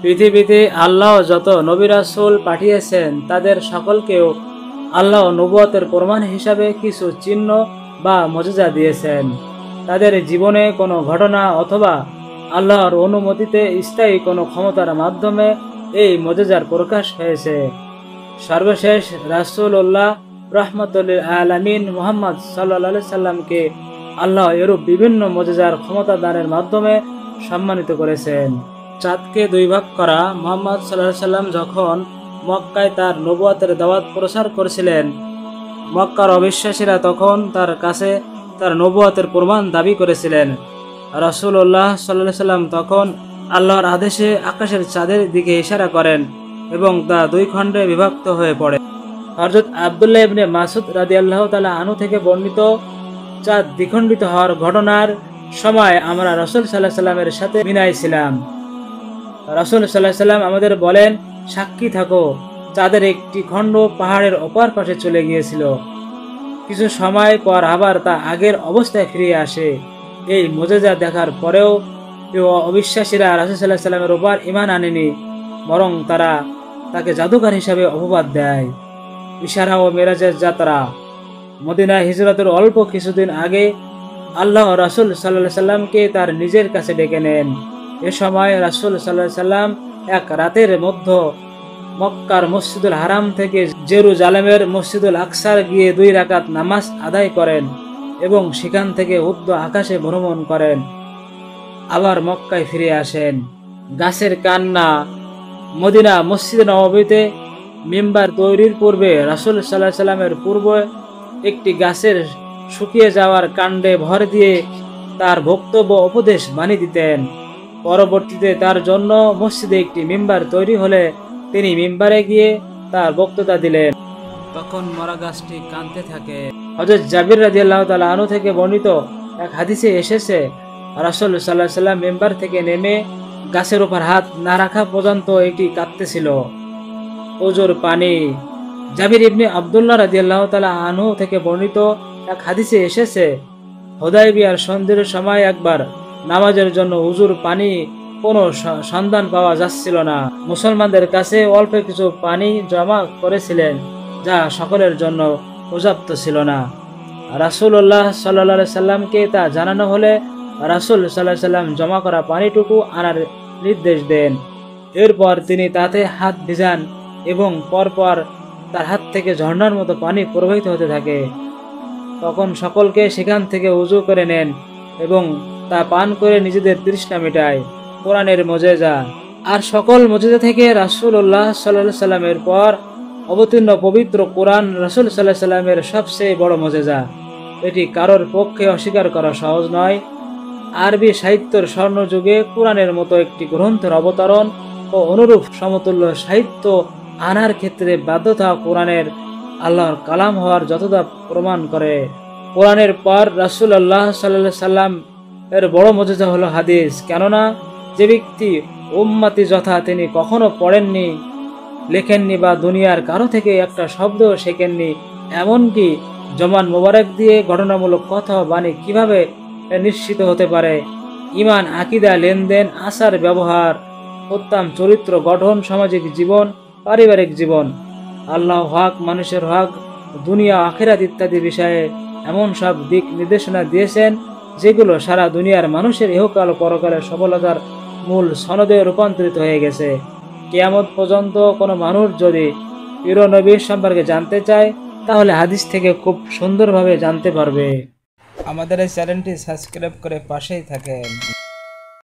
পৃথিবীতে আল্লাহ যত নবী রাসূল পাঠিয়েছেন তাদের সকলকেও আল্লাহ নবুয়তের প্রমাণ হিসাবে কিছু চিহ্ন বা মুজিজা দিয়েছেন। তাদের জীবনে কোনো ঘটনা অথবা আল্লাহর অনুমতিতে স্থায়ী কোনো ক্ষমতার মাধ্যমে এই মুজিজার প্রকাশ হয়েছে। সর্বশেষ রাসূলুল্লাহ রাহমাতুল লিল আলামিন মুহাম্মদ সাল্লাল্লাহু আলাইহি সাল্লামকে আল্লাহ এরূপ বিভিন্ন মুজিজার ক্ষমতা দানের মাধ্যমে সম্মানিত করেছেন। চাঁদকে দুই ভাগ করা মুহাম্মদ সাল্লাল্লাহু আলাইহি সাল্লাম যখন মক্কায় তার নবুয়তের দাওয়াত প্রচার করেছিলেন, মক্কার অবিশ্বাসীরা তখন তার কাছে তার নবুয়তের প্রমাণ দাবি করেছিলেন। রাসূলুল্লাহ সাল্লাল্লাহু আলাইহি সাল্লাম তখন আল্লাহর আদেশে আকাশের চাঁদের দিকে ইশারা করেন এবং তা দুই খণ্ডে বিভক্ত হয়ে পড়ে। হযরত আব্দুল্লাহ ইবনে মাসউদ রাদিয়াল্লাহু তাআলা আনহু থেকে বর্ণিত, চাঁদ দ্বিখণ্ডিত হওয়ার ঘটনার সময় আমরা রাসূল সাল্লাল্লাহু আলাইহি সাল্লামের সাথে মিনায় ছিলাম। রাসূল সাল্লাল্লাহু আলাইহি সাল্লাম আমাদের বলেন, সাক্ষী থাকো, চাঁদের একটি খণ্ড পাহাড়ের অপর পাশে চলে গিয়েছিল। কিছু সময় পর আবার তা আগের অবস্থায় ফিরে আসে। এই মুজিজা দেখার পরেও অবিশ্বাসীরা রাসূল সাল্লাল্লাহু আলাইহি সাল্লামের উপর ঈমান আনেনি, বরং তারা তাকে জাদুকর হিসাবে অপবাদ দেয়। ইশরা ও মিরাজের যাত্রা। মদিনায় হিজরতের অল্প কিছুদিন আগে আল্লাহ রাসূল সাল্লাল্লাহু আলাইহি সাল্লামকে তার নিজের কাছে ডেকে নেন। এ সময় রাসূল সাল্লাল্লাহু আলাইহি সাল্লাম এক রাতের মধ্যে মক্কার মসজিদুল হারাম থেকে জেরুজালেমের মসজিদুল আকসার গিয়ে 2 রাকাত নামাজ আদায় করেন এবং সেখান থেকে ঊর্ধ্ব আকাশে ভ্রমণ করেন। আবার মক্কায় ফিরে আসেন। গাছের কান্না। মদিনা মসজিদে নববীতে মিম্বার তৈরির পূর্বে রাসূল সাল্লাল্লাহু আলাইহি সাল্লামের পূর্বে একটি গাছের শুকিয়ে যাওয়ার কাণ্ডে ভর দিয়ে তার বক্তব্য উপদেশ বাণী দিতেন। পরবর্তীতে তার জন্য মসজিদে একটি মিম্বার তৈরি হলে তিনি মিম্বারে গিয়ে তার বক্তৃতা দিলেন। তখন মরা গাছটি কাঁদতে থাকে। হযরত জাবির রাদিয়াল্লাহু তাআলা আনহু থেকে বর্ণিত এক হাদিসে এসেছে, রাসূল সাল্লাল্লাহু আলাইহি সাল্লাম মিম্বার থেকে নেমে গাছের উপর হাত না রাখা পর্যন্ত এটি কাঁদতেছিল। ওজোর পানি। জাবির ইবনে আব্দুল্লাহ রাদিয়াল্লাহু তাআলা আনহু থেকে বর্ণিত এক হাদিসে এসেছে, হুদায়বিয়ার সন্ধির সময় একবার নামাজের জন্য উজুর পানি কোনো সন্ধান পাওয়া যাচ্ছিল না। মুসলমানদের কাছে অল্প কিছু পানি জমা করেছিলেন, যা সকলের জন্য পর্যাপ্ত ছিল না। রাসূলুল্লাহ সাল্লাল্লাহু আলাইহি সাল্লামকে তা জানানো হলে রাসূল সাল্লাল্লাহু আলাইহি সাল্লাম জমা করা পানিটুকু আনার নির্দেশ দেন। এরপর তিনি তাতে হাত ভিজান এবং পরপর তার হাত থেকে ঝর্ণার মতো পানি প্রবাহিত হতে থাকে। তখন সকলকে সেখান থেকে উজু করে নেন এবং তা পান করে নিজেদের তৃষ্ণা মেটায়। কোরআনের মুজিজা। আর সকল মুজিজা থেকে রাসূলুল্লাহ সাল্লাল্লাহু আলাইহি সাল্লামের পর অবতীর্ণ পবিত্র কোরআন রাসূল সাল্লাল্লাহু আলাইহি সাল্লামের সবচেয়ে বড় মুজিজা। এটি কারোর পক্ষে অস্বীকার করা সহজ নয়। আরবি সাহিত্যের স্বর্ণযুগে কোরআনের মতো একটি গ্রন্থের অবতরণ ও অনুরূপ সমতুল্য সাহিত্য আনার ক্ষেত্রে বাধ্যতা কোরআনের আল্লাহর কালাম হওয়ার যতটা প্রমাণ করে। কোরআনের পর রাসূলুল্লাহ সাল্লাল্লাহু আলাইহি সাল্লাম এর বড় মুজিজা হলো হাদিস। কেননা যে ব্যক্তি উম্মতি যথা তিনি কখনো পড়েননি, লেখেননি বা দুনিয়ার কারো থেকে একটা শব্দ শেখেননি, এমনকি জমান মোবারক দিয়ে ঘটনামূলক কথা বাণী কিভাবে নিশ্চিত হতে পারে, ঈমান, আকীদা, লেনদেন, আচার ব্যবহার, উত্তম চরিত্র গঠন, সামাজিক জীবন, পারিবারিক জীবন, আল্লাহ হক, মানুষের হক, দুনিয়া আখিরাত ইত্যাদি বিষয়ে এমন সব দিক নির্দেশনা দিয়েছেন যেগুলো সারা দুনিয়ার মানুষের ইহকাল পরকালের সফলতার মূল সনদে রূপান্তরিত হয়ে গেছে। কিয়ামত পর্যন্ত কোনো মানুষ যদি প্রিয় নবীর সম্পর্কে জানতে চায় তাহলে হাদিস থেকে খুব সুন্দরভাবে জানতে পারবে। আমাদের এই চ্যানেলটি সাবস্ক্রাইব করে পাশেই থাকেন।